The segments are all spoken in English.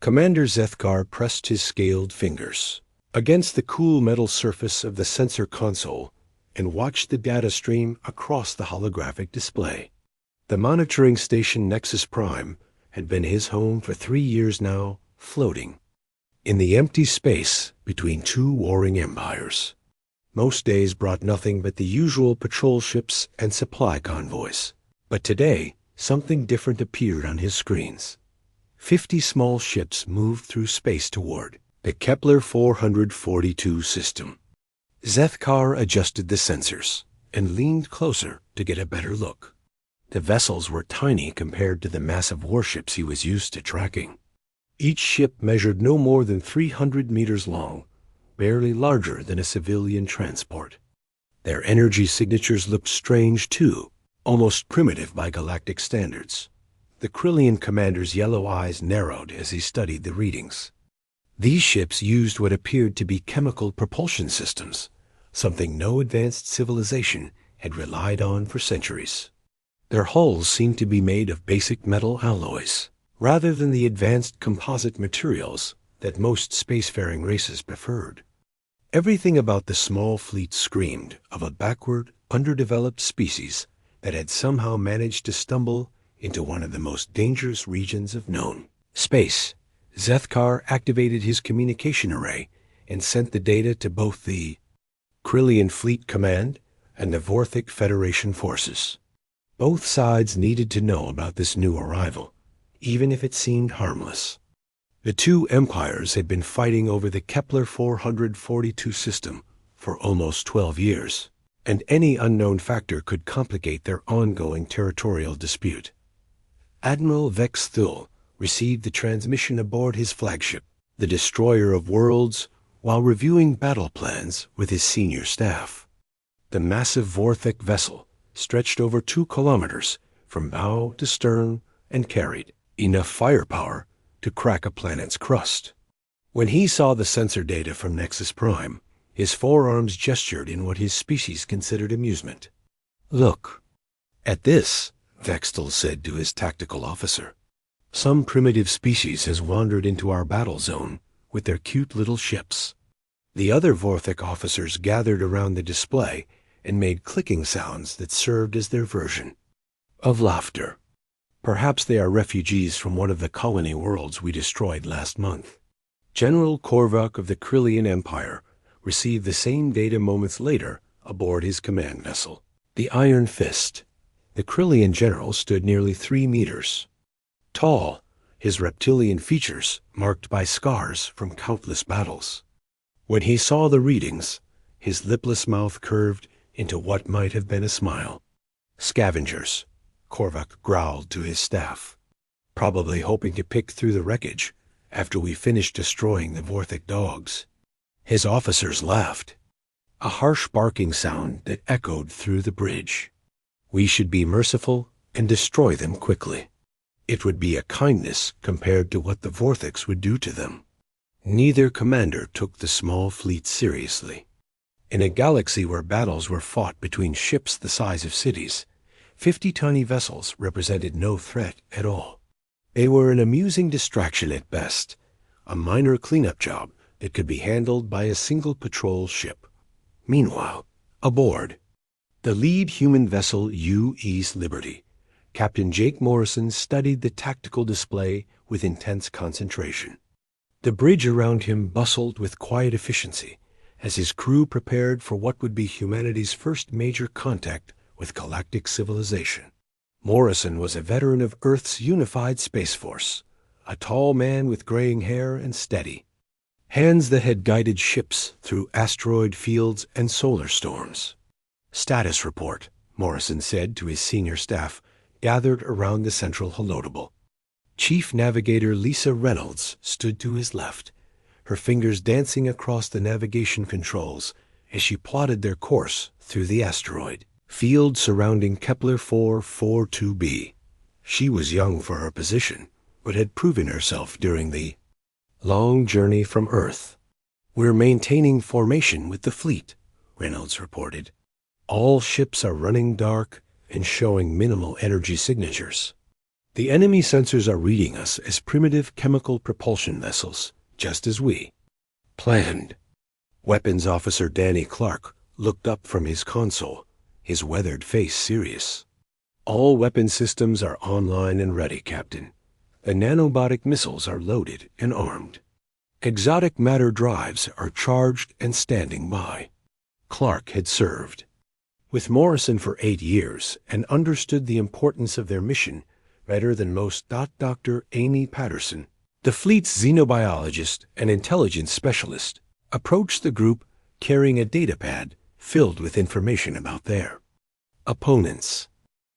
Commander Zethkar pressed his scaled fingers against the cool metal surface of the sensor console and watched the data stream across the holographic display. The monitoring station Nexus Prime had been his home for 3 years now, floating in the empty space between two warring empires. Most days brought nothing but the usual patrol ships and supply convoys. But today, something different appeared on his screens. 50 small ships moved through space toward the Kepler 442 system. Zethkar adjusted the sensors and leaned closer to get a better look. The vessels were tiny compared to the massive warships he was used to tracking. Each ship measured no more than 300 meters long, barely larger than a civilian transport. Their energy signatures looked strange too, almost primitive by galactic standards. The Krillian commander's yellow eyes narrowed as he studied the readings. These ships used what appeared to be chemical propulsion systems, something no advanced civilization had relied on for centuries. Their hulls seemed to be made of basic metal alloys, rather than the advanced composite materials that most spacefaring races preferred. Everything about the small fleet screamed of a backward, underdeveloped species that had somehow managed to stumble into one of the most dangerous regions of known space. Zethkar activated his communication array and sent the data to both the Krillian Fleet Command and the Vorthic Federation forces. Both sides needed to know about this new arrival, even if it seemed harmless. The two empires had been fighting over the Kepler 442 system for almost 12 years, and any unknown factor could complicate their ongoing territorial dispute. Admiral Vex Thul received the transmission aboard his flagship, the Destroyer of Worlds, while reviewing battle plans with his senior staff. The massive Vorthic vessel stretched over 2 kilometers from bow to stern and carried enough firepower to crack a planet's crust. When he saw the sensor data from Nexus Prime, his forearms gestured in what his species considered amusement. "Look." At this, Vextel said to his tactical officer, "Some primitive species has wandered into our battle zone with their cute little ships." The other Vorthic officers gathered around the display and made clicking sounds that served as their version of laughter. "Perhaps they are refugees from one of the colony worlds we destroyed last month." General Korvak of the Krillian Empire received the same data moments later aboard his command vessel, the Iron Fist. The Krillian general stood nearly 3 meters tall, his reptilian features marked by scars from countless battles. When he saw the readings, his lipless mouth curved into what might have been a smile. "Scavengers," Korvak growled to his staff, "probably hoping to pick through the wreckage after we finish destroying the Vorthic dogs." His officers laughed, a harsh barking sound that echoed through the bridge. "We should be merciful and destroy them quickly. It would be a kindness compared to what the Vorthics would do to them." Neither commander took the small fleet seriously. In a galaxy where battles were fought between ships the size of cities, 50 tiny vessels represented no threat at all. They were an amusing distraction at best, a minor cleanup job that could be handled by a single patrol ship. Meanwhile, aboard the lead human vessel U.E.'s Liberty, Captain Jake Morrison studied the tactical display with intense concentration. The bridge around him bustled with quiet efficiency as his crew prepared for what would be humanity's first major contact with galactic civilization. Morrison was a veteran of Earth's unified Space Force, a tall man with graying hair and steady hands that had guided ships through asteroid fields and solar storms. "Status report," Morrison said to his senior staff, gathered around the central holodable. Chief Navigator Lisa Reynolds stood to his left, her fingers dancing across the navigation controls as she plotted their course through the asteroid field surrounding Kepler 442b. She was young for her position, but had proven herself during the long journey from Earth. "We're maintaining formation with the fleet," Reynolds reported. "All ships are running dark and showing minimal energy signatures." The enemy sensors are reading us as primitive chemical propulsion vessels, just as we planned. Weapons Officer Danny Clark looked up from his console, his weathered face serious. All weapon systems are online and ready, Captain. The nanobotic missiles are loaded and armed. Exotic matter drives are charged and standing by. Clark had served with Morrison for 8 years and understood the importance of their mission better than most. Dr. Amy Patterson, the fleet's xenobiologist and intelligence specialist, approached the group carrying a datapad filled with information about their opponents.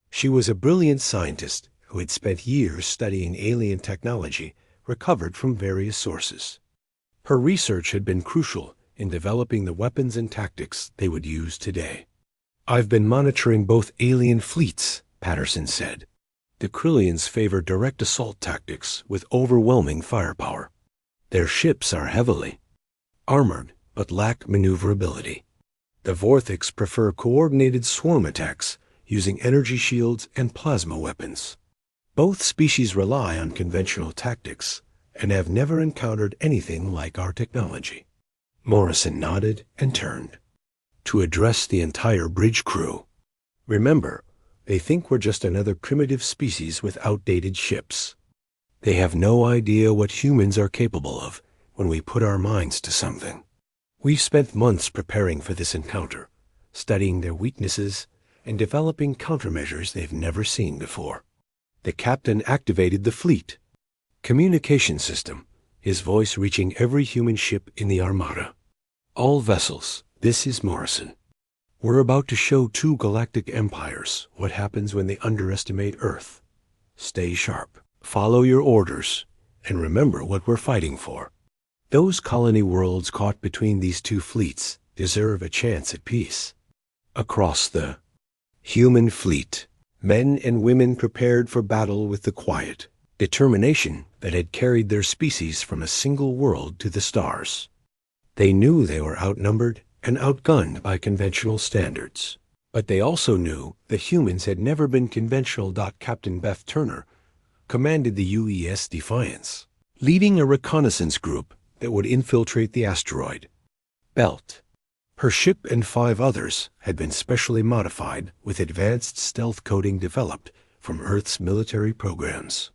She was a brilliant scientist who had spent years studying alien technology recovered from various sources. Her research had been crucial in developing the weapons and tactics they would use today. "I've been monitoring both alien fleets," Patterson said. "The Krillians favor direct assault tactics with overwhelming firepower. Their ships are heavily armored but lack maneuverability. The Vorthics prefer coordinated swarm attacks using energy shields and plasma weapons. Both species rely on conventional tactics and have never encountered anything like our technology." Morrison nodded and turned to address the entire bridge crew. "Remember, they think we're just another primitive species with outdated ships. They have no idea what humans are capable of when we put our minds to something. We've spent months preparing for this encounter, studying their weaknesses and developing countermeasures they've never seen before." The captain activated the fleet communication system, his voice reaching every human ship in the Armada. "All vessels, this is Morrison. We're about to show 2 galactic empires what happens when they underestimate Earth. Stay sharp, follow your orders, and remember what we're fighting for. Those colony worlds caught between these 2 fleets deserve a chance at peace." Across the human fleet, men and women prepared for battle with the quiet determination that had carried their species from a single world to the stars. They knew they were outnumbered and outgunned by conventional standards, but they also knew that humans had never been conventional. Captain Beth Turner commanded the UES Defiance, leading a reconnaissance group that would infiltrate the asteroid belt. Her ship and 5 others had been specially modified with advanced stealth coding developed from Earth's military programs.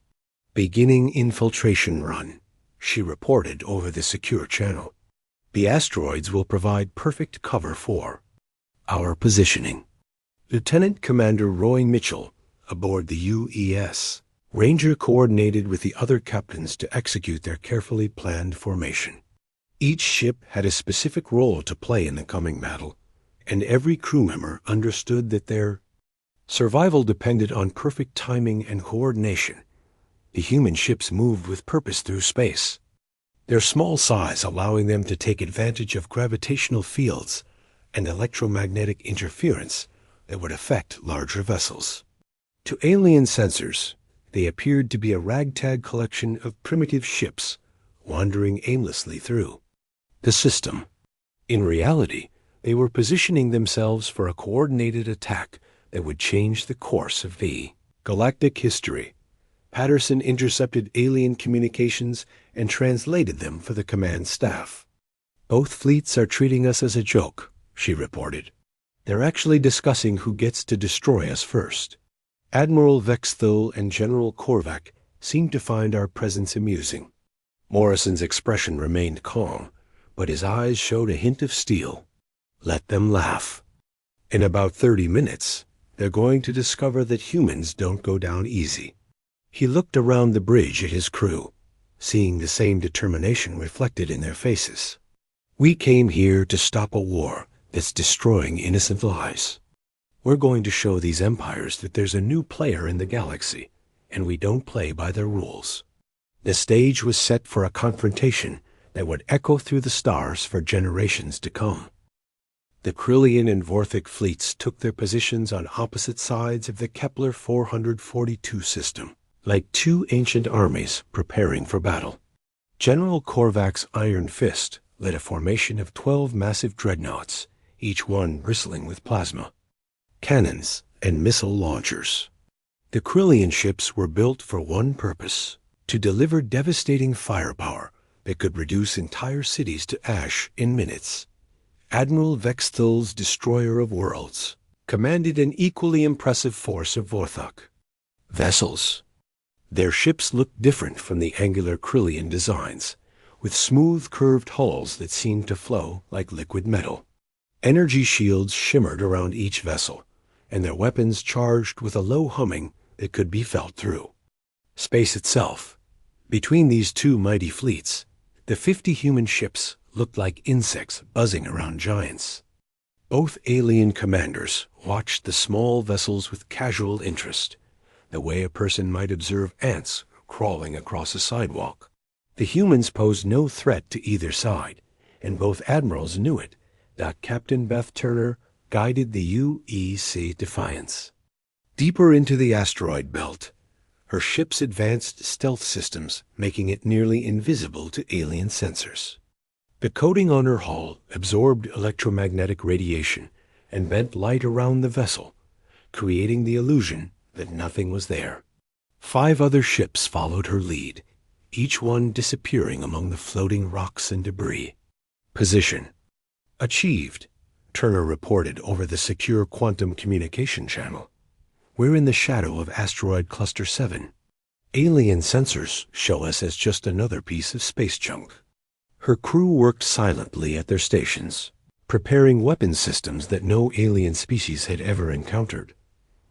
"Beginning infiltration run," she reported over the secure channel. "The asteroids will provide perfect cover for our positioning." Lieutenant Commander Roy Mitchell, aboard the UES Ranger, coordinated with the other captains to execute their carefully planned formation. Each ship had a specific role to play in the coming battle, and every crew member understood that their survival depended on perfect timing and coordination. The human ships moved with purpose through space, their small size allowing them to take advantage of gravitational fields and electromagnetic interference that would affect larger vessels. To alien sensors, they appeared to be a ragtag collection of primitive ships wandering aimlessly through the system. In reality, they were positioning themselves for a coordinated attack that would change the course of the galactic history. Patterson intercepted alien communications and translated them for the command staff. "Both fleets are treating us as a joke," she reported. "They're actually discussing who gets to destroy us first. Admiral Vexthul and General Korvac seem to find our presence amusing." Morrison's expression remained calm, but his eyes showed a hint of steel. "Let them laugh. In about 30 minutes, they're going to discover that humans don't go down easy." He looked around the bridge at his crew, seeing the same determination reflected in their faces. "We came here to stop a war that's destroying innocent lives. We're going to show these empires that there's a new player in the galaxy, and we don't play by their rules." The stage was set for a confrontation that would echo through the stars for generations to come. The Krillian and Vorthic fleets took their positions on opposite sides of the Kepler 442 system, like 2 ancient armies preparing for battle. General Korvac's Iron Fist led a formation of 12 massive dreadnoughts, each one bristling with plasma cannons and missile launchers. The Krillian ships were built for one purpose: to deliver devastating firepower that could reduce entire cities to ash in minutes. Admiral Vexthul's Destroyer of Worlds commanded an equally impressive force of Vorthok vessels. Their ships looked different from the angular Krillian designs, with smooth curved hulls that seemed to flow like liquid metal. Energy shields shimmered around each vessel, and their weapons charged with a low humming that could be felt through space itself. Between these two mighty fleets, the 50 human ships looked like insects buzzing around giants. Both alien commanders watched the small vessels with casual interest, the way a person might observe ants crawling across a sidewalk. The humans posed no threat to either side, and both admirals knew it. Captain Beth Turner guided the UEC Defiance deeper into the asteroid belt, her ship's advanced stealth systems making it nearly invisible to alien sensors. The coating on her hull absorbed electromagnetic radiation and bent light around the vessel, creating the illusion that nothing was there. 5 other ships followed her lead, each one disappearing among the floating rocks and debris. Position achieved, Turner reported over the secure quantum communication channel. We're in the shadow of asteroid cluster 7. Alien sensors show us as just another piece of space junk. Her crew worked silently at their stations, preparing weapon systems that no alien species had ever encountered.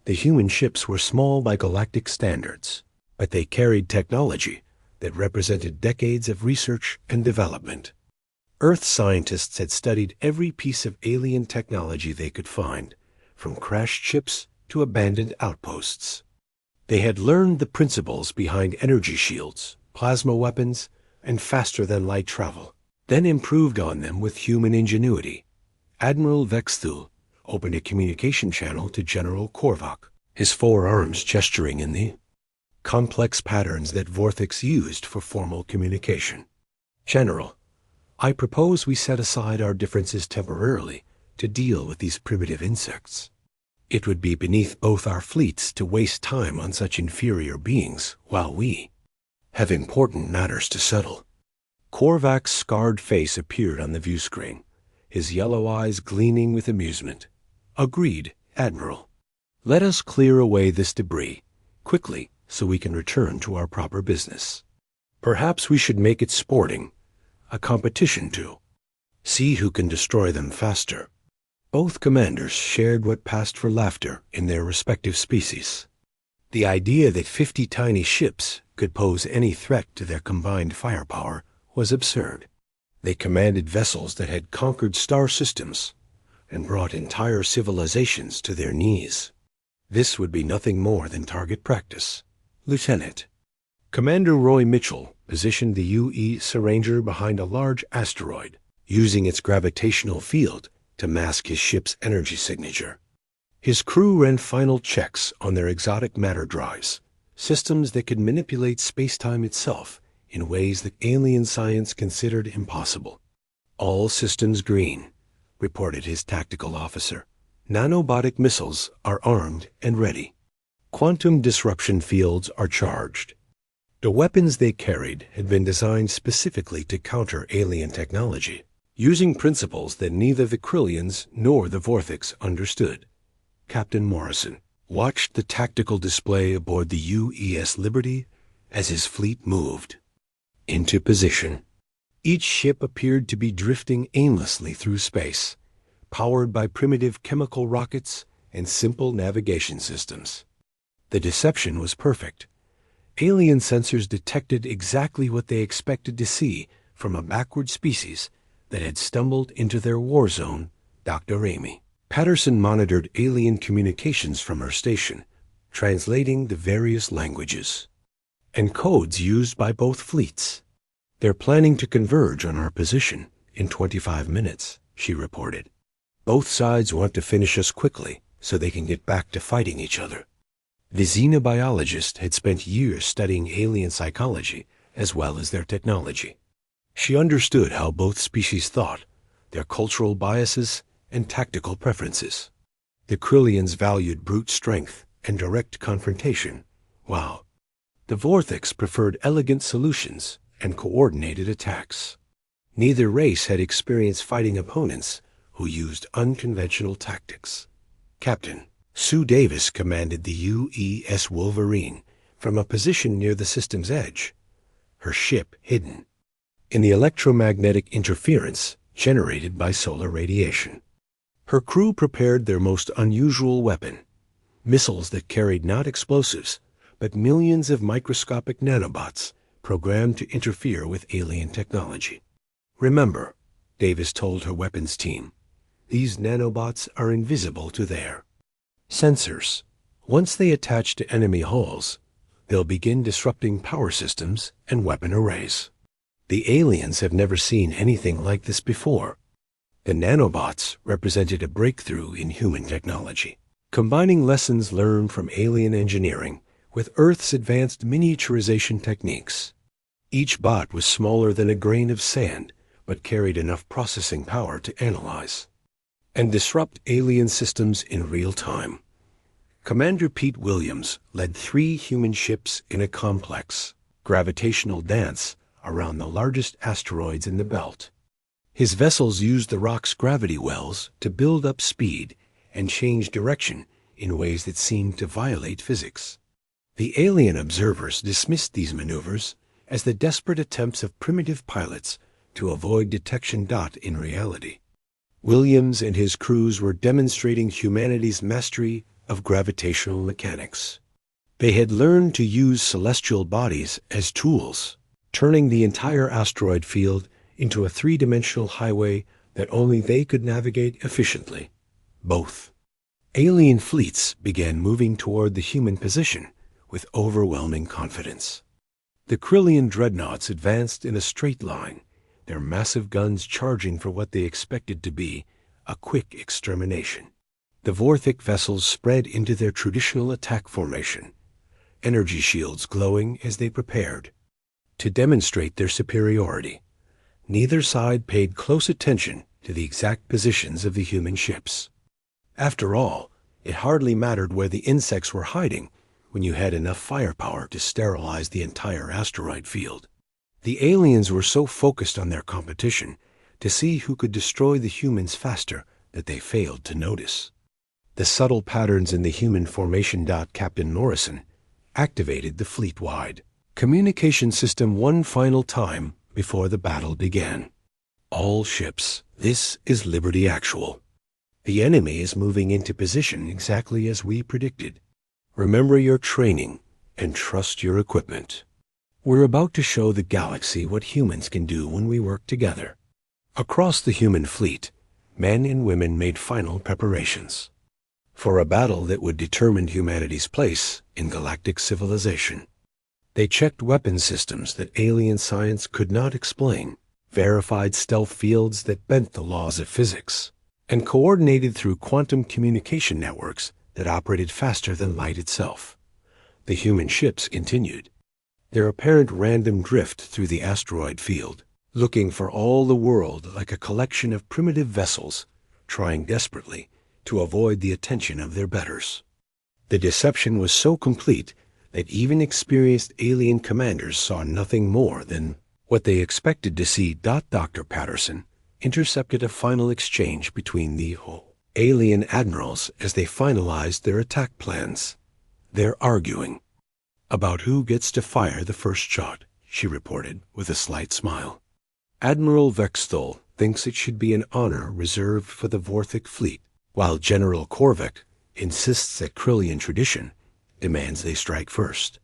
The human ships were small by galactic standards, but they carried technology that represented decades of research and development. Earth scientists had studied every piece of alien technology they could find, from crashed ships to abandoned outposts. They had learned the principles behind energy shields, plasma weapons, and faster-than-light travel, then improved on them with human ingenuity. Admiral Vexthul opened a communication channel to General Korvac, his 4 arms gesturing in the complex patterns that Vorthix used for formal communication. General, I propose we set aside our differences temporarily to deal with these primitive insects. It would be beneath both our fleets to waste time on such inferior beings while we have important matters to settle. Korvac's scarred face appeared on the view screen, his yellow eyes gleaming with amusement. Agreed, Admiral. Let us clear away this debris quickly so we can return to our proper business. Perhaps we should make it sporting, a competition to see who can destroy them faster. Both commanders shared what passed for laughter in their respective species. The idea that 50 tiny ships could pose any threat to their combined firepower was absurd. They commanded vessels that had conquered star systems and brought entire civilizations to their knees. This would be nothing more than target practice. Lieutenant. Commander Roy Mitchell positioned the UE Ranger behind a large asteroid, using its gravitational field to mask his ship's energy signature. His crew ran final checks on their exotic matter drives, systems that could manipulate space-time itself in ways that alien science considered impossible. All systems green, reported his tactical officer. Nanobotic missiles are armed and ready. Quantum disruption fields are charged. The weapons they carried had been designed specifically to counter alien technology, using principles that neither the Krillians nor the Vorthix understood. Captain Morrison watched the tactical display aboard the UES Liberty as his fleet moved into position. Each ship appeared to be drifting aimlessly through space, powered by primitive chemical rockets and simple navigation systems. The deception was perfect. Alien sensors detected exactly what they expected to see from a backward species that had stumbled into their war zone, Dr. Amy. Patterson monitored alien communications from her station, translating the various languages and codes used by both fleets. They're planning to converge on our position in 25 minutes, she reported. Both sides want to finish us quickly so they can get back to fighting each other. The xenobiologist had spent years studying alien psychology as well as their technology. She understood how both species thought, their cultural biases and tactical preferences. The Krillians valued brute strength and direct confrontation, while the Vorthics preferred elegant solutions and coordinated attacks. Neither race had experience fighting opponents who used unconventional tactics. Captain Sue Davis commanded the UES Wolverine from a position near the system's edge, her ship hidden in the electromagnetic interference generated by solar radiation. Her crew prepared their most unusual weapon, missiles that carried not explosives, but millions of microscopic nanobots programmed to interfere with alien technology. Remember, Davis told her weapons team, these nanobots are invisible to their sensors. Once they attach to enemy hulls, they'll begin disrupting power systems and weapon arrays. The aliens have never seen anything like this before. The nanobots represented a breakthrough in human technology, combining lessons learned from alien engineering with Earth's advanced miniaturization techniques. Each bot was smaller than a grain of sand, but carried enough processing power to analyze and disrupt alien systems in real time. Commander Pete Williams led 3 human ships in a complex gravitational dance around the largest asteroids in the belt. His vessels used the rock's gravity wells to build up speed and change direction in ways that seemed to violate physics. The alien observers dismissed these maneuvers as the desperate attempts of primitive pilots to avoid detection. In reality, Williams and his crews were demonstrating humanity's mastery of gravitational mechanics. They had learned to use celestial bodies as tools, turning the entire asteroid field into a 3-dimensional highway that only they could navigate efficiently. Both alien fleets began moving toward the human position with overwhelming confidence. The Krillian dreadnoughts advanced in a straight line, their massive guns charging for what they expected to be a quick extermination. The Vorthic vessels spread into their traditional attack formation, energy shields glowing as they prepared to demonstrate their superiority. Neither side paid close attention to the exact positions of the human ships. After all, it hardly mattered where the insects were hiding when you had enough firepower to sterilize the entire asteroid field. The aliens were so focused on their competition to see who could destroy the humans faster that they failed to notice the subtle patterns in the human formation. Captain Narration activated the fleet-wide communication system one final time before the battle began. All ships, this is Liberty Actual. The enemy is moving into position exactly as we predicted. Remember your training and trust your equipment. We're about to show the galaxy what humans can do when we work together. Across the human fleet, men and women made final preparations for a battle that would determine humanity's place in galactic civilization. They checked weapon systems that alien science could not explain, verified stealth fields that bent the laws of physics, and coordinated through quantum communication networks that operated faster than light itself. The human ships continued their apparent random drift through the asteroid field, looking for all the world like a collection of primitive vessels trying desperately to avoid the attention of their betters. The deception was so complete that even experienced alien commanders saw nothing more than what they expected to see. Dr. Patterson intercepted a final exchange between the alien admirals as they finalized their attack plans. They're arguing about who gets to fire the first shot, she reported with a slight smile. Admiral Vexthal thinks it should be an honor reserved for the Vorthic fleet, while General Korvik insists that Krillian tradition demands they strike first.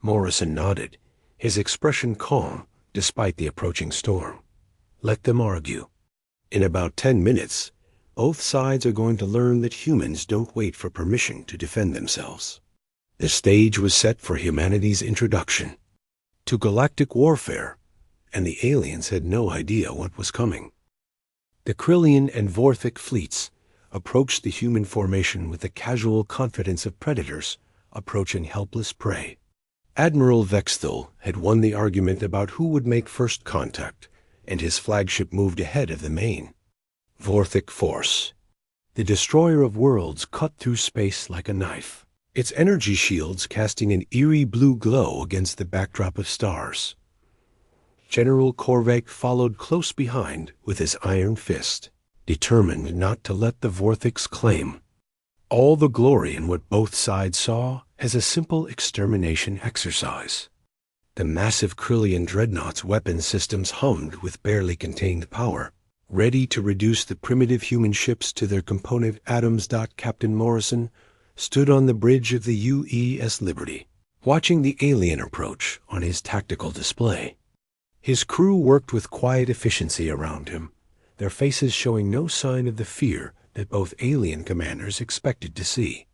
Morrison nodded, his expression calm despite the approaching storm. Let them argue. In about 10 minutes, both sides are going to learn that humans don't wait for permission to defend themselves. The stage was set for humanity's introduction to galactic warfare, and the aliens had no idea what was coming. The Krillian and Vorthic fleets approached the human formation with the casual confidence of predators approaching helpless prey. Admiral Vexthal had won the argument about who would make first contact, and his flagship moved ahead of the main Vorthic force. The destroyer of worlds cut through space like a knife, its energy shields casting an eerie blue glow against the backdrop of stars. General Korvac followed close behind with his iron fist, determined not to let the Vorthix claim all the glory in what both sides saw as a simple extermination exercise. The massive Krillian dreadnought's weapon systems hummed with barely contained power, ready to reduce the primitive human ships to their component atoms. Captain Morrison stood on the bridge of the UES Liberty, watching the alien approach on his tactical display. His crew worked with quiet efficiency around him, their faces showing no sign of the fear that both alien commanders expected to see.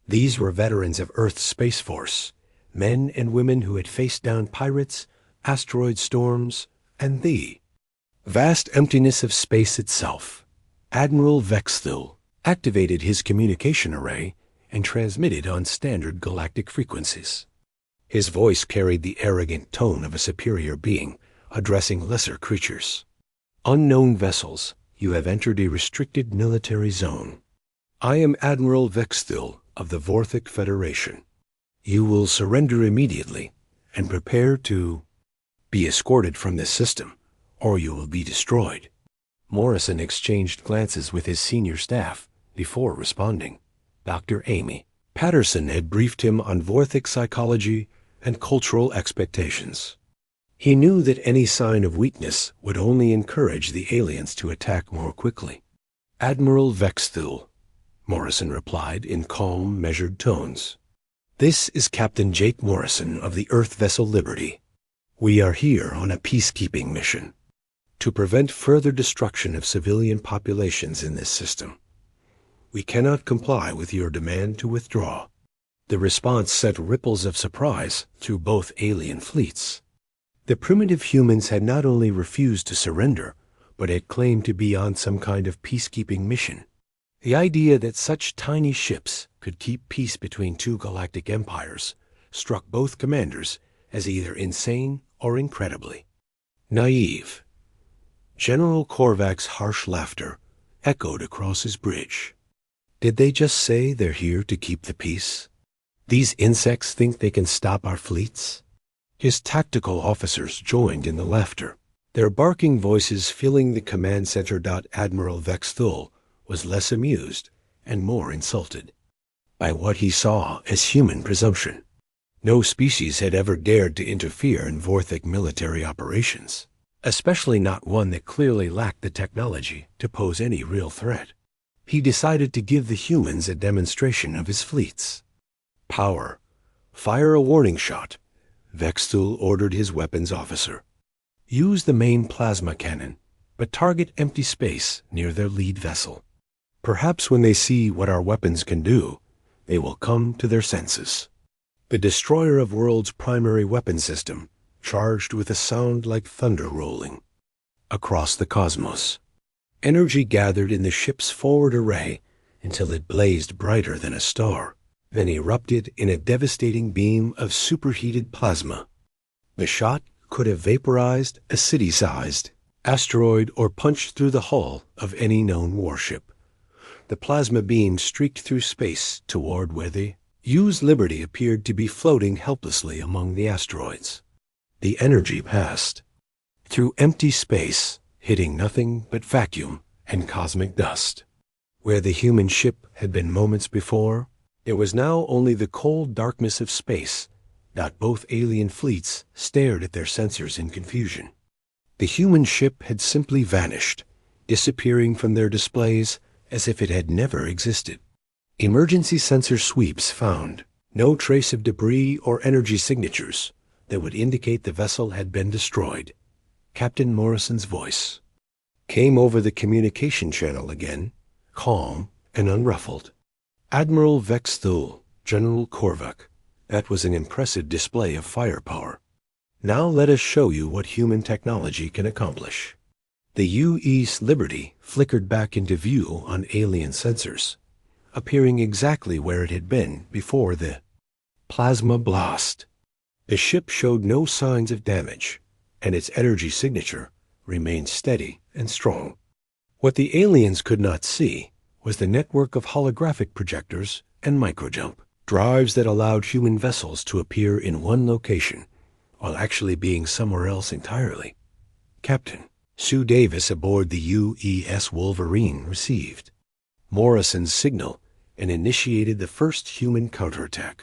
These were veterans of Earth's Space Force, men and women who had faced down pirates, asteroid storms, and the vast emptiness of space itself. Admiral Vexthil activated his communication array and transmitted on standard galactic frequencies. His voice carried the arrogant tone of a superior being addressing lesser creatures. Unknown vessels, you have entered a restricted military zone. I am Admiral Vexthil of the Vorthic Federation. You will surrender immediately and prepare to be escorted from this system, or you will be destroyed. Morrison exchanged glances with his senior staff before responding. Dr. Amy Patterson had briefed him on Vorthic psychology and cultural expectations. He knew that any sign of weakness would only encourage the aliens to attack more quickly. Admiral Vexthil, Morrison replied in calm, measured tones. This is Captain Jake Morrison of the Earth vessel Liberty. We are here on a peacekeeping mission to prevent further destruction of civilian populations in this system. We cannot comply with your demand to withdraw. The response sent ripples of surprise through both alien fleets. The primitive humans had not only refused to surrender, but had claimed to be on some kind of peacekeeping mission. The idea that such tiny ships could keep peace between two galactic empires struck both commanders as either insane or incredibly naive. General Korvac's harsh laughter echoed across his bridge. Did they just say they're here to keep the peace? These insects think they can stop our fleets? His tactical officers joined in the laughter, their barking voices filling the command center. Admiral Vexthil was less amused and more insulted by what he saw as human presumption. No species had ever dared to interfere in Vorthic military operations, especially not one that clearly lacked the technology to pose any real threat. He decided to give the humans a demonstration of his fleets. Power. Fire a warning shot. Vexthil ordered his weapons officer. Use the main plasma cannon, but target empty space near their lead vessel. Perhaps when they see what our weapons can do, they will come to their senses. The destroyer of worlds' primary weapon system charged with a sound like thunder rolling across the cosmos. Energy gathered in the ship's forward array until it blazed brighter than a star, then erupted in a devastating beam of superheated plasma. The shot could have vaporized a city-sized asteroid or punched through the hull of any known warship. The plasma beam streaked through space toward where the UES Liberty appeared to be floating helplessly among the asteroids. The energy passed through empty space, hitting nothing but vacuum and cosmic dust. Where the human ship had been moments before, there was now only the cold darkness of space. Both alien fleets stared at their sensors in confusion. The human ship had simply vanished, disappearing from their displays as if it had never existed. Emergency sensor sweeps found no trace of debris or energy signatures that would indicate the vessel had been destroyed. Captain Morrison's voice came over the communication channel again, calm and unruffled. Admiral Vexthil, General Korvac. That was an impressive display of firepower. Now let us show you what human technology can accomplish. The UES Liberty flickered back into view on alien sensors, appearing exactly where it had been before the plasma blast. The ship showed no signs of damage, and its energy signature remained steady and strong. What the aliens could not see was the network of holographic projectors and microjump drives that allowed human vessels to appear in one location while actually being somewhere else entirely. Captain Sue Davis aboard the UES Wolverine received Morrison's signal and initiated the first human counterattack.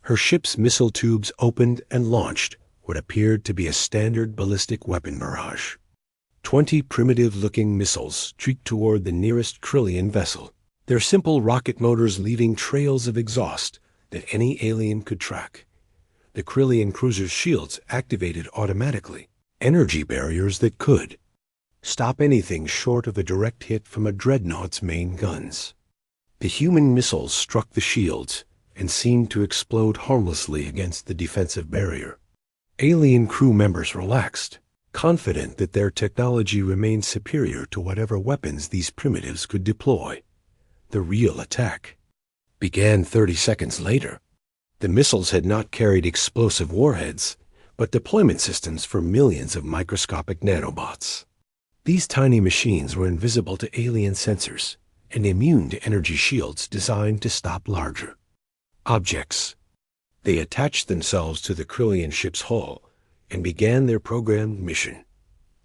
Her ship's missile tubes opened and launched what appeared to be a standard ballistic weapon barrage. 20 primitive-looking missiles streaked toward the nearest Krillian vessel, their simple rocket motors leaving trails of exhaust that any alien could track. The Krillian cruiser's shields activated automatically, energy barriers that could stop anything short of a direct hit from a dreadnought's main guns. The human missiles struck the shields and seemed to explode harmlessly against the defensive barrier. Alien crew members relaxed, confident that their technology remained superior to whatever weapons these primitives could deploy. The real attack began 30 seconds later. The missiles had not carried explosive warheads, but deployment systems for millions of microscopic nanobots. These tiny machines were invisible to alien sensors and immune to energy shields designed to stop larger objects. They attached themselves to the Krillian ship's hull and began their programmed mission.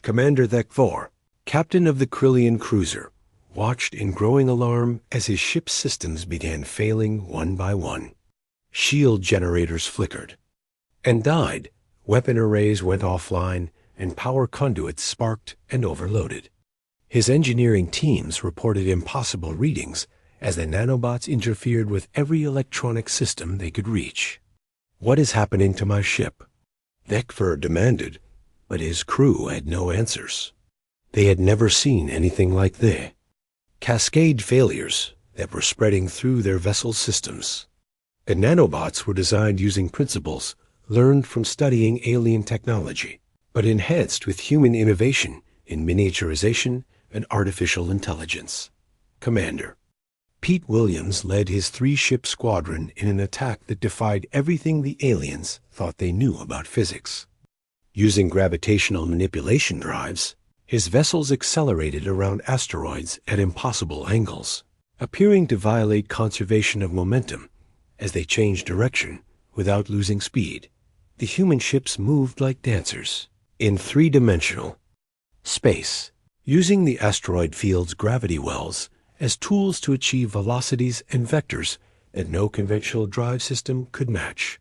Commander Thekvor, captain of the Krillian cruiser, watched in growing alarm as his ship's systems began failing one by one. Shield generators flickered and died, weapon arrays went offline, and power conduits sparked and overloaded. His engineering teams reported impossible readings as the nanobots interfered with every electronic system they could reach. "What is happening to my ship?" Thekvor demanded, but his crew had no answers. They had never seen anything like this. Cascade failures that were spreading through their vessel systems. The nanobots were designed using principles learned from studying alien technology, but enhanced with human innovation in miniaturization and artificial intelligence. Commander Pete Williams led his 3-ship squadron in an attack that defied everything the aliens thought they knew about physics. Using gravitational manipulation drives, his vessels accelerated around asteroids at impossible angles, appearing to violate conservation of momentum as they changed direction without losing speed. The human ships moved like dancers in 3-dimensional space, using the asteroid field's gravity wells as tools to achieve velocities and vectors that no conventional drive system could match.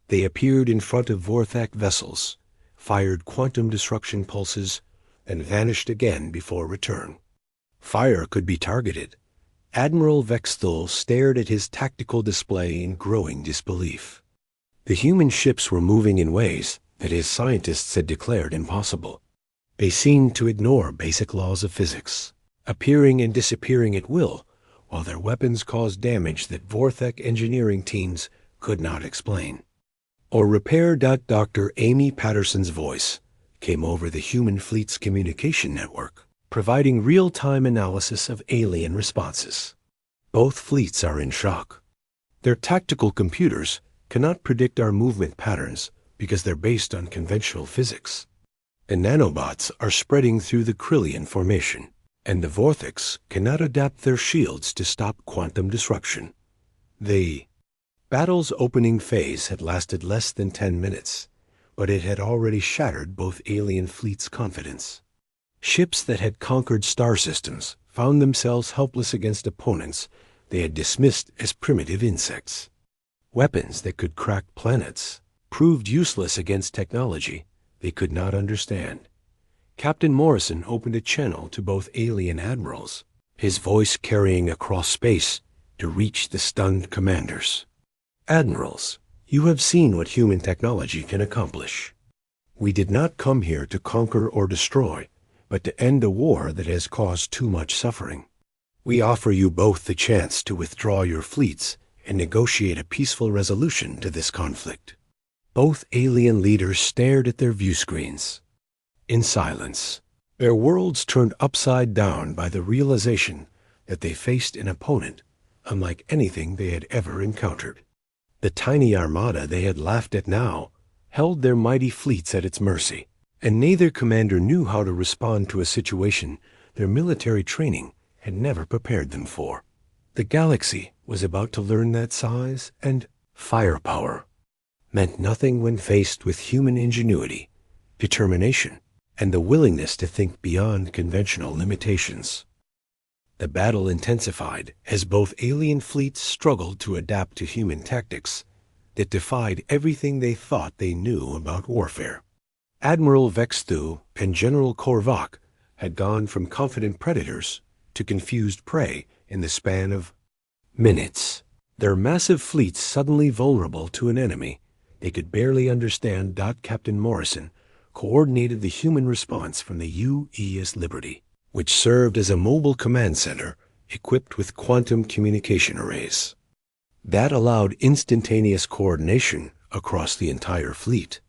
They appeared in front of Vorthak vessels, fired quantum disruption pulses, and vanished again before return. Fire could be targeted. Admiral Vexthul stared at his tactical display in growing disbelief. The human ships were moving in ways that his scientists had declared impossible. They seemed to ignore basic laws of physics, appearing and disappearing at will, while their weapons caused damage that Vorthak engineering teams could not explain or repair. Dr. Amy Patterson's voice came over the human fleet's communication network, providing real-time analysis of alien responses. Both fleets are in shock. Their tactical computers cannot predict our movement patterns because they're based on conventional physics. The nanobots are spreading through the Krillian formation, and the Vorthaks cannot adapt their shields to stop quantum disruption. The battle's opening phase had lasted less than 10 minutes, but it had already shattered both alien fleets' confidence. Ships that had conquered star systems found themselves helpless against opponents they had dismissed as primitive insects. Weapons that could crack planets proved useless against technology they could not understand. Captain Morrison opened a channel to both alien admirals, his voice carrying across space to reach the stunned commanders. "Admirals, you have seen what human technology can accomplish. We did not come here to conquer or destroy, but to end a war that has caused too much suffering. We offer you both the chance to withdraw your fleets and negotiate a peaceful resolution to this conflict." Both alien leaders stared at their view screens in silence, their worlds turned upside down by the realization that they faced an opponent unlike anything they had ever encountered. The tiny armada they had laughed at now held their mighty fleets at its mercy, and neither commander knew how to respond to a situation their military training had never prepared them for. The galaxy was about to learn that size and firepower meant nothing when faced with human ingenuity, determination, and the willingness to think beyond conventional limitations. The battle intensified as both alien fleets struggled to adapt to human tactics that defied everything they thought they knew about warfare. Admiral Vexthu and General Korvac had gone from confident predators to confused prey in the span of minutes. Their massive fleets suddenly vulnerable to an enemy they could barely understand. Captain Morrison coordinated the human response from the UES Liberty, which served as a mobile command center equipped with quantum communication arrays. That allowed instantaneous coordination across the entire fleet.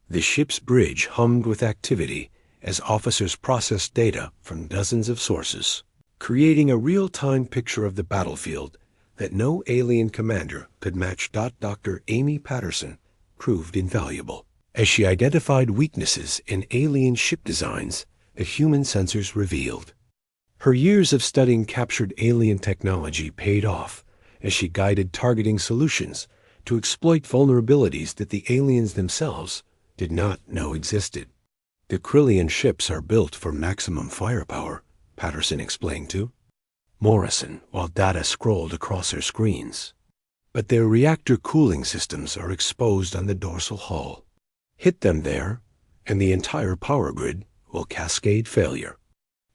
The ship's bridge hummed with activity as officers processed data from dozens of sources, creating a real-time picture of the battlefield that no alien commander could match. Dr. Amy Patterson proved invaluable as she identified weaknesses in alien ship designs that human sensors revealed. Her years of studying captured alien technology paid off as she guided targeting solutions to exploit vulnerabilities that the aliens themselves did not know existed. The Krillian ships are built for maximum firepower, Patterson explained to Morrison while data scrolled across her screens. But their reactor cooling systems are exposed on the dorsal hull. Hit them there, and the entire power grid will cascade failure.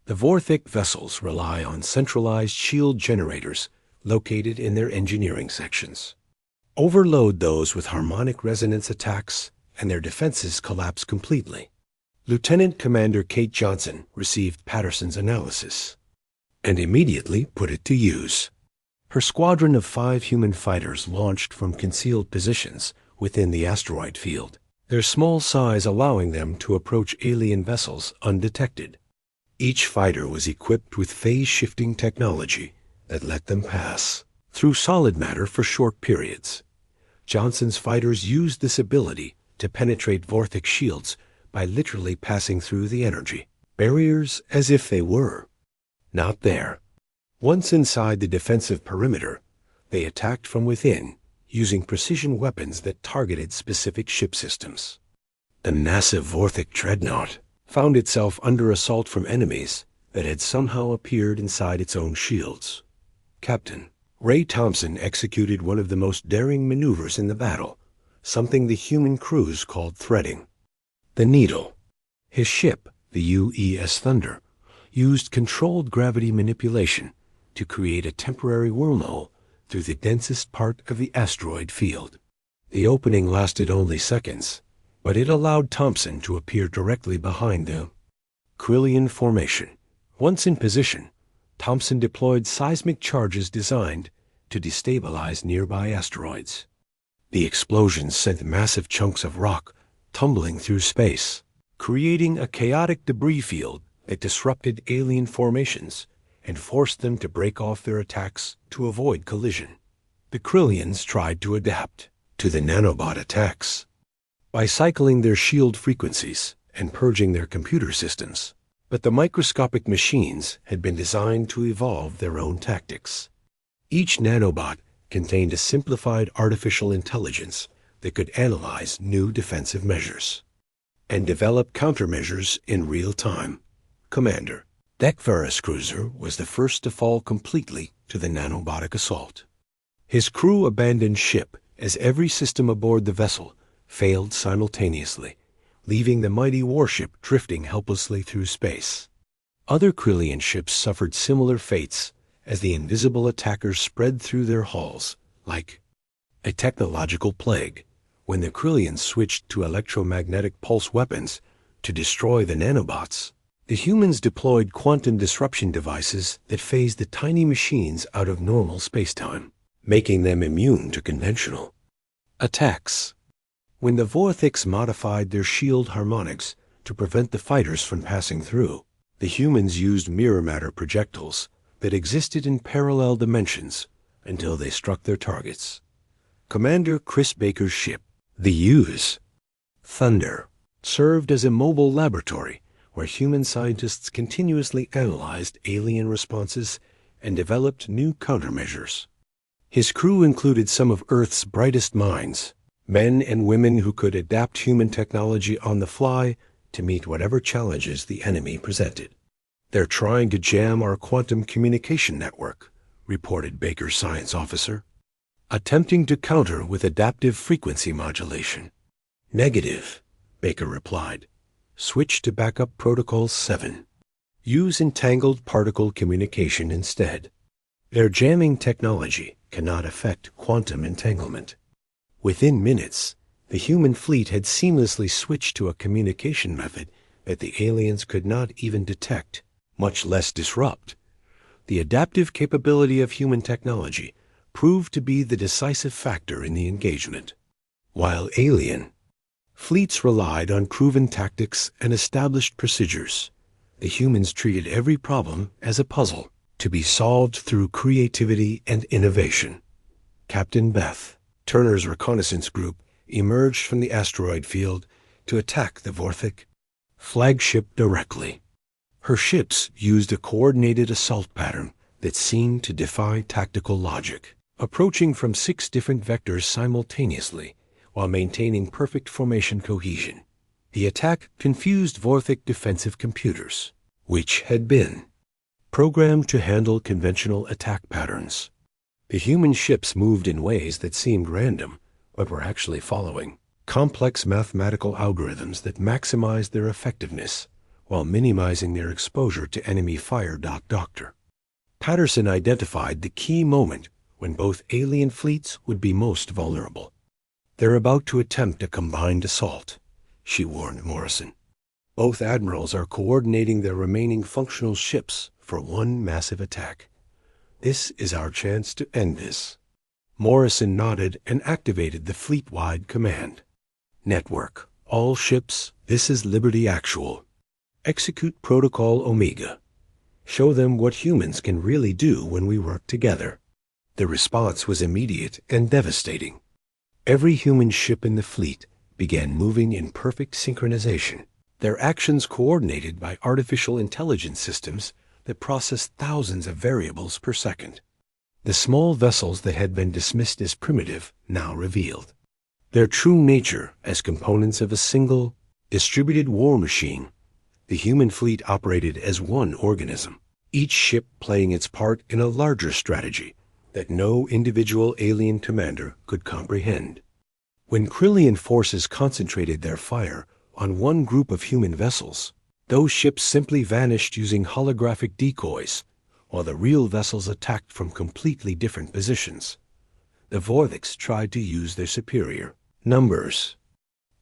The Vorthik vessels rely on centralized shield generators located in their engineering sections. Overload those with harmonic resonance attacks, and their defenses collapse completely. Lieutenant Commander Kate Johnson received Patterson's analysis and immediately put it to use. Her squadron of 5 human fighters launched from concealed positions within the asteroid field, their small size allowing them to approach alien vessels undetected. Each fighter was equipped with phase-shifting technology that let them pass through solid matter for short periods. Johnson's fighters used this ability to penetrate Vorthik shields by literally passing through the energy barriers as if they were not there. Once inside the defensive perimeter, they attacked from within using precision weapons that targeted specific ship systems. The massive Vorthik dreadnought found itself under assault from enemies that had somehow appeared inside its own shields. Captain Ray Thompson executed one of the most daring maneuvers in the battle, something the human crews called threading. The Needle. His ship, the UES Thunder, used controlled gravity manipulation to create a temporary wormhole through the densest part of the asteroid field. The opening lasted only seconds, but it allowed Thompson to appear directly behind the Krillian formation. Once in position, Thompson deployed seismic charges designed to destabilize nearby asteroids. The explosions sent massive chunks of rock tumbling through space, creating a chaotic debris field that disrupted alien formations and forced them to break off their attacks to avoid collision. The Krillians tried to adapt to the nanobot attacks by cycling their shield frequencies and purging their computer systems, but the microscopic machines had been designed to evolve their own tactics. Each nanobot contained a simplified artificial intelligence that could analyze new defensive measures and develop countermeasures in real time. Commander Dekvaris Cruiser was the first to fall completely to the nanobotic assault. His crew abandoned ship as every system aboard the vessel failed simultaneously, leaving the mighty warship drifting helplessly through space. Other Krillian ships suffered similar fates as the invisible attackers spread through their hulls like a technological plague. When the Krillians switched to electromagnetic pulse weapons to destroy the nanobots, the humans deployed quantum disruption devices that phased the tiny machines out of normal spacetime, making them immune to conventional attacks. When the Vorthiks modified their shield harmonics to prevent the fighters from passing through, the humans used mirror matter projectiles that existed in parallel dimensions until they struck their targets. Commander Chris Baker's ship, the UES Thunder, served as a mobile laboratory where human scientists continuously analyzed alien responses and developed new countermeasures. His crew included some of Earth's brightest minds, men and women who could adapt human technology on the fly to meet whatever challenges the enemy presented. "They're trying to jam our quantum communication network," reported Baker's science officer. "Attempting to counter with adaptive frequency modulation." "Negative," Baker replied. "Switch to backup protocol 7. Use entangled particle communication instead. Their jamming technology cannot affect quantum entanglement." Within minutes, the human fleet had seamlessly switched to a communication method that the aliens could not even detect, much less disrupt. The adaptive capability of human technology proved to be the decisive factor in the engagement. While alien fleets relied on proven tactics and established procedures, the humans treated every problem as a puzzle to be solved through creativity and innovation. Captain Beth, Turner's reconnaissance group, emerged from the asteroid field to attack the Vorthik flagship directly. Her ships used a coordinated assault pattern that seemed to defy tactical logic, approaching from 6 different vectors simultaneously while maintaining perfect formation cohesion. The attack confused Vorthik defensive computers, which had been programmed to handle conventional attack patterns. The human ships moved in ways that seemed random, but were actually following complex mathematical algorithms that maximized their effectiveness while minimizing their exposure to enemy fire. Dr. Patterson identified the key moment when both alien fleets would be most vulnerable. "They're about to attempt a combined assault," she warned Morrison. "Both admirals are coordinating their remaining functional ships for one massive attack. This is our chance to end this." Morrison nodded and activated the fleet-wide command. "Network, all ships, this is Liberty Actual. Execute Protocol Omega. Show them what humans can really do when we work together." The response was immediate and devastating. Every human ship in the fleet began moving in perfect synchronization, their actions coordinated by artificial intelligence systems that processed thousands of variables per second. The small vessels that had been dismissed as primitive now revealed their true nature as components of a single, distributed war machine. The human fleet operated as one organism, each ship playing its part in a larger strategy that no individual alien commander could comprehend. When Krillian forces concentrated their fire on one group of human vessels, those ships simply vanished using holographic decoys, while the real vessels attacked from completely different positions. The Vorthiks tried to use their superior numbers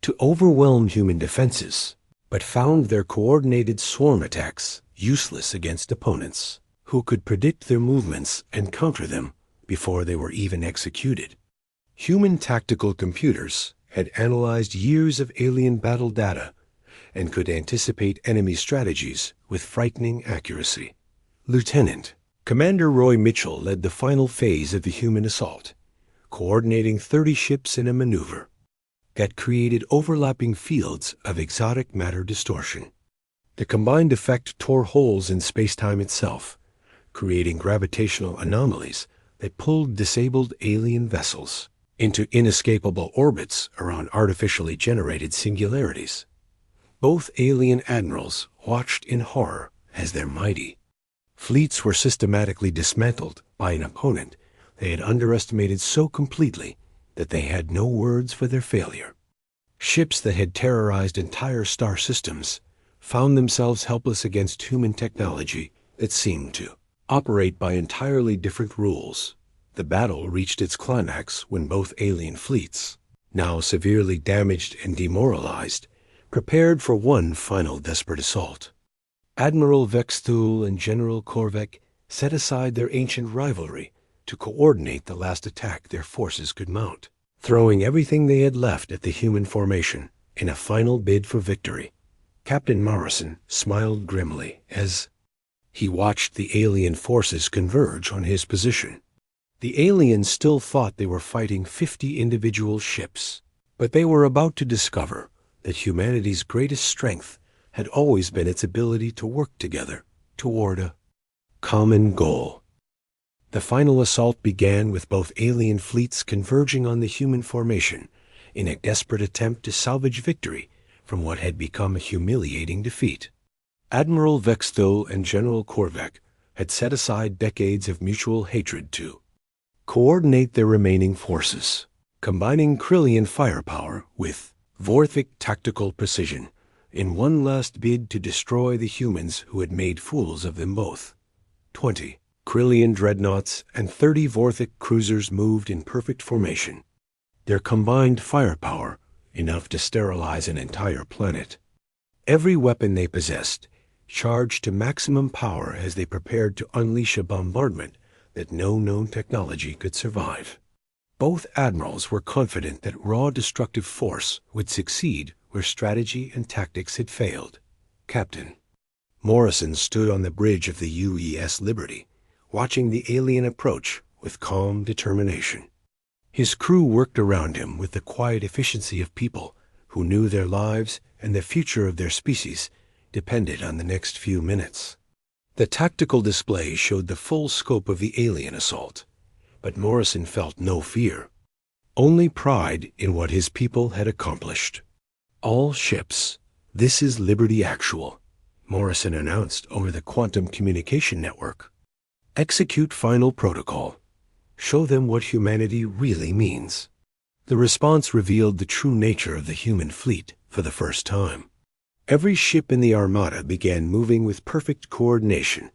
to overwhelm human defenses, but found their coordinated swarm attacks useless against opponents who could predict their movements and counter them before they were even executed. Human tactical computers had analyzed years of alien battle data and could anticipate enemy strategies with frightening accuracy. Lieutenant Commander Roy Mitchell led the final phase of the human assault, coordinating 30 ships in a maneuver that created overlapping fields of exotic matter distortion. The combined effect tore holes in space-time itself, creating gravitational anomalies that pulled disabled alien vessels into inescapable orbits around artificially generated singularities. Both alien admirals watched in horror as their mighty fleets were systematically dismantled by an opponent they had underestimated so completely that they had no words for their failure. Ships that had terrorized entire star systems found themselves helpless against human technology that seemed to operate by entirely different rules. The battle reached its climax when both alien fleets, now severely damaged and demoralized, prepared for one final desperate assault. Admiral Vexthul and General Korvek set aside their ancient rivalry to coordinate the last attack their forces could mount, throwing everything they had left at the human formation in a final bid for victory. Captain Morrison smiled grimly as he watched the alien forces converge on his position. The aliens still thought they were fighting 50 individual ships, but they were about to discover that humanity's greatest strength had always been its ability to work together toward a common goal. The final assault began with both alien fleets converging on the human formation in a desperate attempt to salvage victory from what had become a humiliating defeat. Admiral Vexthul and General Korvac had set aside decades of mutual hatred to coordinate their remaining forces, combining Krillian firepower with Vorthic tactical precision in one last bid to destroy the humans who had made fools of them both. 20 Krillian dreadnoughts and 30 Vorthic cruisers moved in perfect formation, their combined firepower enough to sterilize an entire planet. Every weapon they possessed charged to maximum power as they prepared to unleash a bombardment that no known technology could survive. Both admirals were confident that raw destructive force would succeed where strategy and tactics had failed. Captain Morrison stood on the bridge of the UES Liberty, watching the alien approach with calm determination. His crew worked around him with the quiet efficiency of people who knew their lives and the future of their species depended on the next few minutes. The tactical display showed the full scope of the alien assault, but Morrison felt no fear, only pride in what his people had accomplished. "All ships, this is Liberty Actual," Morrison announced over the quantum communication network. "Execute final protocol. Show them what humanity really means." The response revealed the true nature of the human fleet for the first time. Every ship in the Armada began moving with perfect coordination,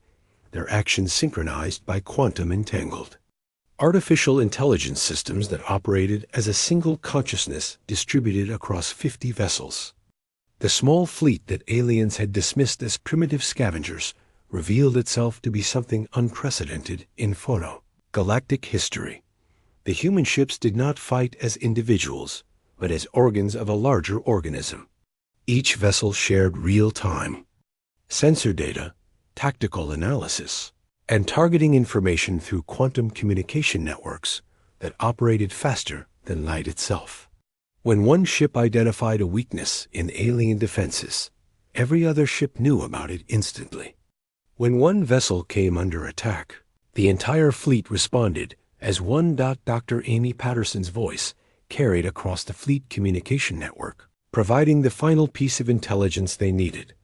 their actions synchronized by quantum entangled. Artificial intelligence systems that operated as a single consciousness distributed across 50 vessels. The small fleet that aliens had dismissed as primitive scavengers revealed itself to be something unprecedented in galactic history. The human ships did not fight as individuals, but as organs of a larger organism. Each vessel shared real-time sensor data, tactical analysis, and targeting information through quantum communication networks that operated faster than light itself. When one ship identified a weakness in alien defenses, every other ship knew about it instantly. When one vessel came under attack, the entire fleet responded as one. Dr. Amy Patterson's voice carried across the fleet communication network, providing the final piece of intelligence they needed.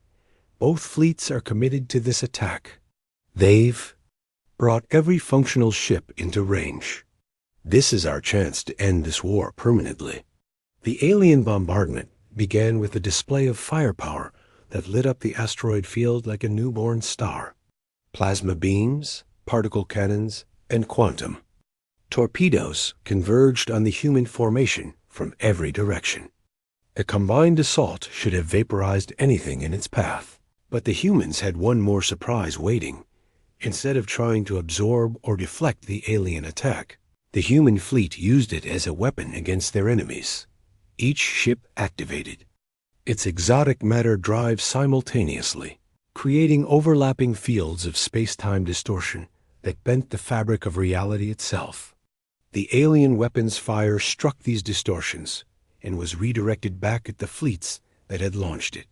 Both fleets are committed to this attack. They've brought every functional ship into range. This is our chance to end this war permanently. The alien bombardment began with a display of firepower that lit up the asteroid field like a newborn star. Plasma beams, particle cannons, and quantum torpedoes converged on the human formation from every direction. A combined assault should have vaporized anything in its path. But the humans had one more surprise waiting. Instead of trying to absorb or deflect the alien attack, the human fleet used it as a weapon against their enemies. Each ship activated its exotic matter drive simultaneously, creating overlapping fields of space-time distortion that bent the fabric of reality itself. The alien weapons fire struck these distortions and was redirected back at the fleets that had launched it.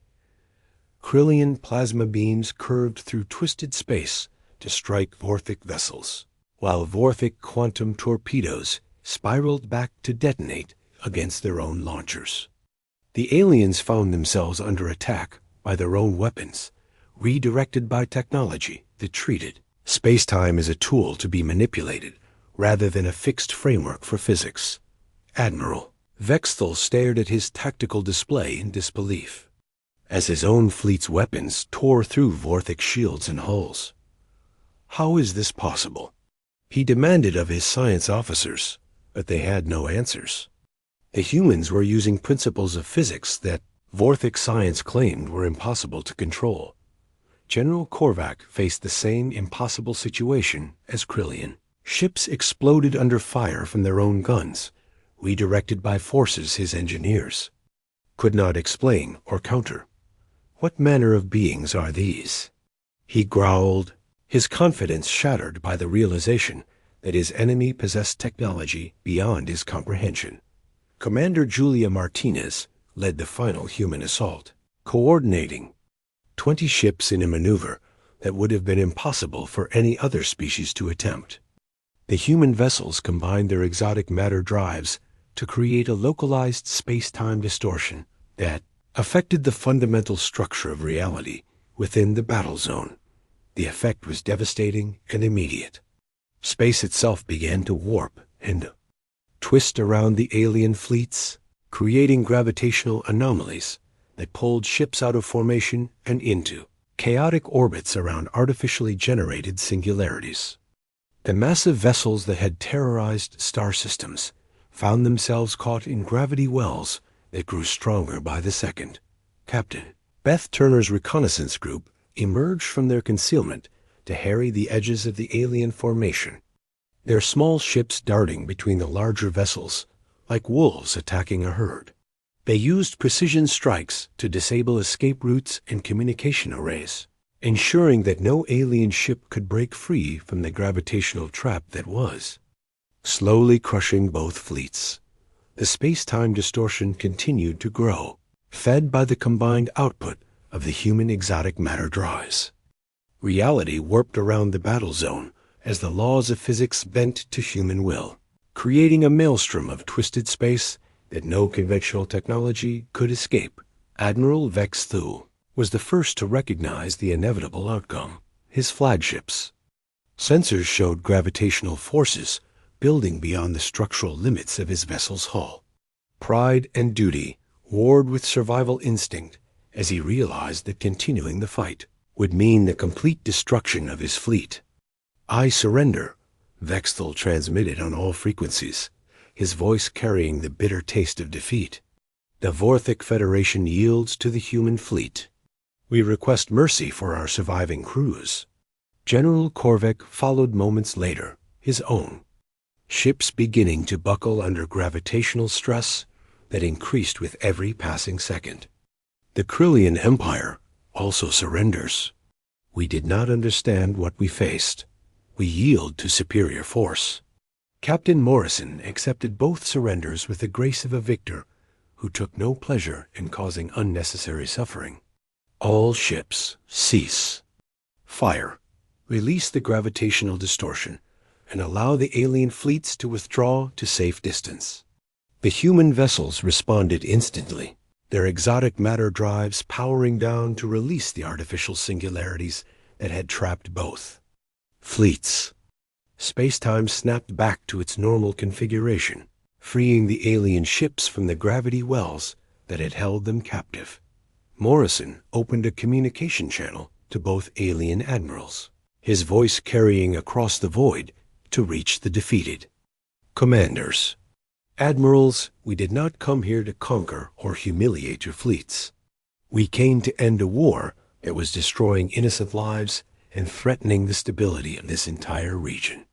Krillian plasma beams curved through twisted space to strike Vorthic vessels, while Vorthic quantum torpedoes spiraled back to detonate against their own launchers. The aliens found themselves under attack by their own weapons, redirected by technology that treated space-time as a tool to be manipulated rather than a fixed framework for physics. Admiral Vexthul stared at his tactical display in disbelief, as his own fleet's weapons tore through Vorthic shields and hulls. How is this possible? He demanded of his science officers, but they had no answers. The humans were using principles of physics that Vorthic science claimed were impossible to control. General Korvac faced the same impossible situation as Krillian. Ships exploded under fire from their own guns, redirected by forces his engineers could not explain or counter. What manner of beings are these? He growled, his confidence shattered by the realization that his enemy possessed technology beyond his comprehension. Commander Julia Martinez led the final human assault, coordinating 20 ships in a maneuver that would have been impossible for any other species to attempt. The human vessels combined their exotic matter drives to create a localized space-time distortion that affected the fundamental structure of reality within the battle zone. The effect was devastating and immediate. Space itself began to warp and twist around the alien fleets, creating gravitational anomalies that pulled ships out of formation and into chaotic orbits around artificially generated singularities. The massive vessels that had terrorized star systems found themselves caught in gravity wells that grew stronger by the second. Captain Beth Turner's reconnaissance group emerged from their concealment to harry the edges of the alien formation, their small ships darting between the larger vessels like wolves attacking a herd. They used precision strikes to disable escape routes and communication arrays, ensuring that no alien ship could break free from the gravitational trap that was slowly crushing both fleets. The space-time distortion continued to grow, fed by the combined output of the human exotic matter drives. Reality warped around the battle zone as the laws of physics bent to human will, creating a maelstrom of twisted space that no conventional technology could escape. Admiral Vex Thule was the first to recognize the inevitable outcome. His flagships sensors showed gravitational forces building beyond the structural limits of his vessel's hull. Pride and duty warred with survival instinct as he realized that continuing the fight would mean the complete destruction of his fleet. "I surrender," Vexthal transmitted on all frequencies, his voice carrying the bitter taste of defeat. "The Vorthic Federation yields to the human fleet. We request mercy for our surviving crews." General Korvek followed moments later, his own ships beginning to buckle under gravitational stress that increased with every passing second. The Krillian Empire also surrenders. "We did not understand what we faced. We yield to superior force." Captain Morrison accepted both surrenders with the grace of a victor who took no pleasure in causing unnecessary suffering. "All ships, cease. Fire. Release the gravitational distortion and allow the alien fleets to withdraw to safe distance." The human vessels responded instantly, their exotic matter drives powering down to release the artificial singularities that had trapped both fleets. Space-time snapped back to its normal configuration, freeing the alien ships from the gravity wells that had held them captive. Morrison opened a communication channel to both alien admirals, his voice carrying across the void to reach the defeated. "Commanders, admirals, we did not come here to conquer or humiliate your fleets. We came to end a war that was destroying innocent lives and threatening the stability of this entire region."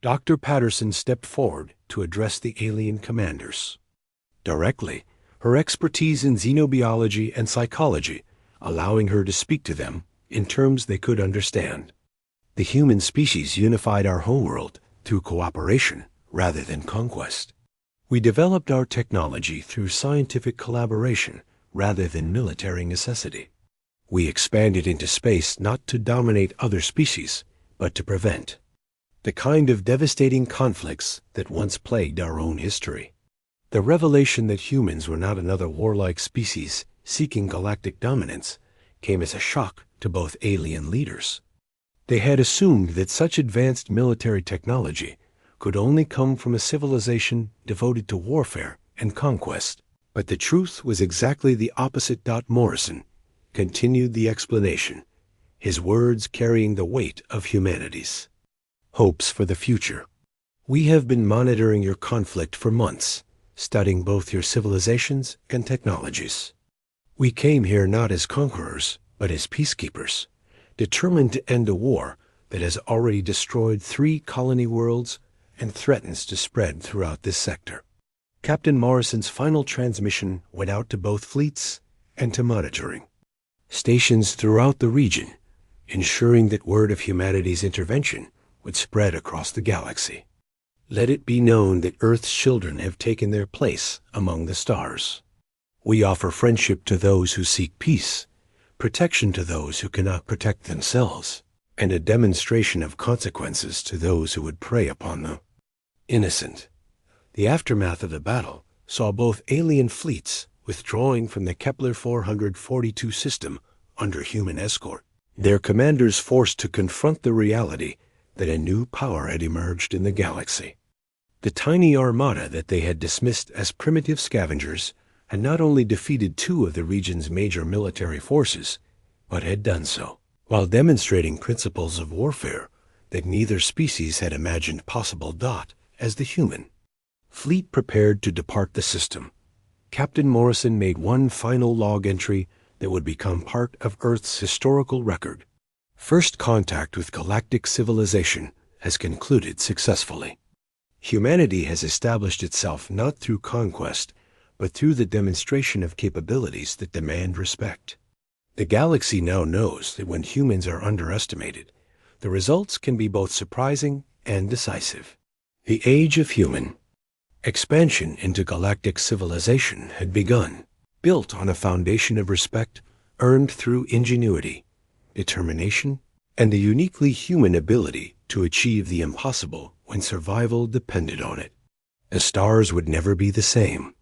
Dr. Patterson stepped forward to address the alien commanders. Directly, her expertise in xenobiology and psychology allowing her to speak to them in terms they could understand. The human species unified our homeworld through cooperation rather than conquest. We developed our technology through scientific collaboration rather than military necessity. We expanded into space not to dominate other species, but to prevent the kind of devastating conflicts that once plagued our own history. The revelation that humans were not another warlike species seeking galactic dominance came as a shock to both alien leaders. They had assumed that such advanced military technology could only come from a civilization devoted to warfare and conquest. But the truth was exactly the opposite. Morrison continued the explanation, his words carrying the weight of humanity's hopes for the future. "We have been monitoring your conflict for months, studying both your civilizations and technologies. We came here not as conquerors, but as peacekeepers, determined to end a war that has already destroyed 3 colony worlds and threatens to spread throughout this sector." Captain Morrison's final transmission went out to both fleets and to monitoring stations throughout the region, ensuring that word of humanity's intervention would spread across the galaxy. "Let it be known that Earth's children have taken their place among the stars. We offer friendship to those who seek peace, protection to those who cannot protect themselves, and a demonstration of consequences to those who would prey upon them. Innocent. The aftermath of the battle saw both alien fleets withdrawing from the Kepler 442 system under human escort, their commanders forced to confront the reality that a new power had emerged in the galaxy. The tiny armada that they had dismissed as primitive scavengers had not only defeated two of the region's major military forces, but had done so while demonstrating principles of warfare that neither species had imagined possible. As the human fleet prepared to depart the system, Captain Morrison made one final log entry that would become part of Earth's historical record. First contact with galactic civilization has concluded successfully. Humanity has established itself not through conquest, but through the demonstration of capabilities that demand respect. The galaxy now knows that when humans are underestimated, the results can be both surprising and decisive. The age of human expansion into galactic civilization had begun, built on a foundation of respect earned through ingenuity, determination, and the uniquely human ability to achieve the impossible when survival depended on it. The stars would never be the same.